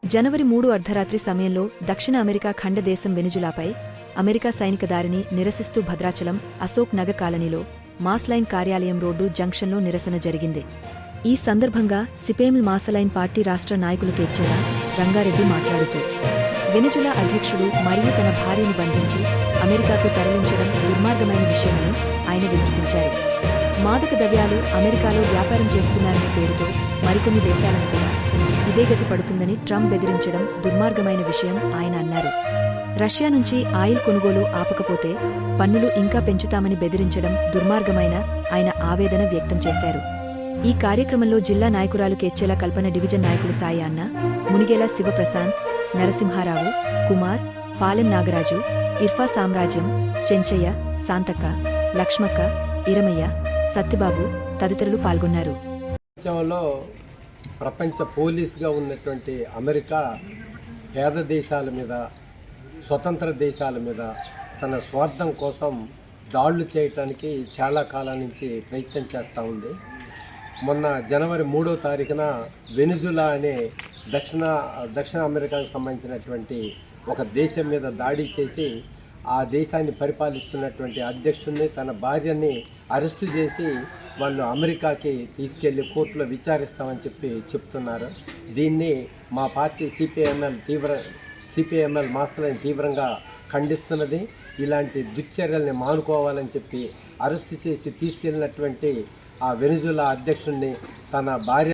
జనవరి 3 అర్ధరాత్రి సమయంలో దక్షిణ అమెరికా ఖండ దేశం వెనిజులాపై అమెరికా సైనిక దాడిని నిరసిస్తూ భద్రాచలం అశోక్ నగర్ కాలనీలో మాస్లైన్ కార్యాలయం రోడ్డు జంక్షన్లో నిరసన జరిగింది. ఈ సందర్భంగా సిపిఎం మాసలైన్ పార్టీ రాష్ట్ర నాయకులు కెచ్చెర రంగారెడ్డి మాట్లాడుతూ వెనిజులా అధ్యక్షుడు మరియు తన భార్యను బంధించి అమెరికాకు తరలించడం దుర్మార్గమైన విషయమని ఆయన విమర్శించారు. మాదక ద్రవ్యాలు అమెరికాలో వ్యాపారం చేస్తున్నారనే పేరుతో మరికొన్ని దేశాలను కూడా ఇదే గతి పడుతుందని ట్రంప్ బెదిరించడం దుర్మార్గమైన విషయం ఆయన అన్నారు. రష్యా నుంచి ఆయిల్ కొనుగోలు ఆపకపోతే పన్నులు ఇంకా పెంచుతామని బెదిరించడం దుర్మార్గమైన ఆయన ఆవేదన వ్యక్తం చేశారు. ఈ కార్యక్రమంలో జిల్లా నాయకురాలు కెచ్చెల కల్పన, డివిజన్ నాయకులు సాయి అన్న, మునిగేల శివప్రశాంత్, నరసింహారావు, కుమార్, పాలెం నాగరాజు, ఇర్ఫా సామ్రాజ్యం, చెంచయ్య, శాంతక్క, లక్ష్మక్క, ఇరమయ్య, సత్యబాబు తదితరులు పాల్గొన్నారు. ప్రపంచ పోలీసుగా ఉన్నటువంటి అమెరికా పేద దేశాల మీద, స్వతంత్ర దేశాల మీద తన స్వార్థం కోసం దాడులు చేయటానికి చాలా కాలం నుంచి ప్రయత్నం చేస్తూ ఉంది. మొన్న జనవరి 3వ తారీఖున వెనిజులా అనే దక్షిణ అమెరికాకు సంబంధించినటువంటి ఒక దేశం మీద దాడి చేసి ఆ దేశాన్ని పరిపాలిస్తున్నటువంటి అధ్యక్షుడిని, తన భార్యని అరెస్టు చేసి వాళ్ళు అమెరికాకి తీసుకెళ్లి కోర్టులో విచారిస్తామని చెప్తున్నారు. దీన్ని మా పార్టీ సిపిఎంఎల్ మాస్లైన్ తీవ్రంగా ఖండిస్తున్నది. ఇలాంటి దుశ్చర్యల్ని మానుకోవాలని చెప్పి అరెస్టు చేసి తీసుకెళ్ళినటువంటి ఆ వెనిజులా అధ్యక్షుడిని, తన భార్య